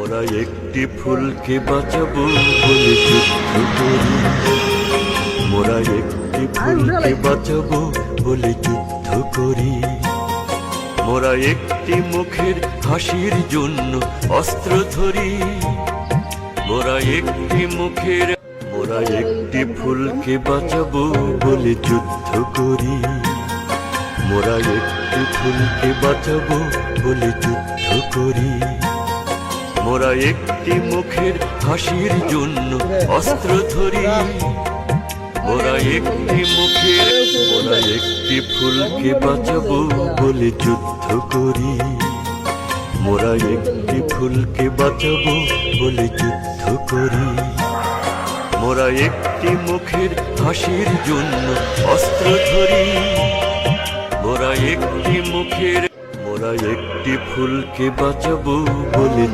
মোরা একটি ফুলকে বাঁচাবো বলে যুদ্ধ করি। মোরা একটি ফুলকে বাঁচাবো বলে যুদ্ধ করি। মোরা একটি মুখের হাসির জন্য অস্ত্র ধরি। মোরা একটি মুখের মোরা একটি ফুলকে বাঁচাবো বলে যুদ্ধ করি। মোরা একটি ফুলকে বাঁচাবো বলে যুদ্ধ করি। মোরা একটি মুখের হাসির জন্য অস্ত্র ধরি। মোরা একটি ফুলকে বাঁচাবো বলে যুদ্ধ করি। মোরা একটি ফুলকে বাঁচাবো বলে যুদ্ধ করি। মোরা একটি মুখের হাসির জন্য অস্ত্র ধরি। মোরা একটি ফুলকে বাঁচাবো বলে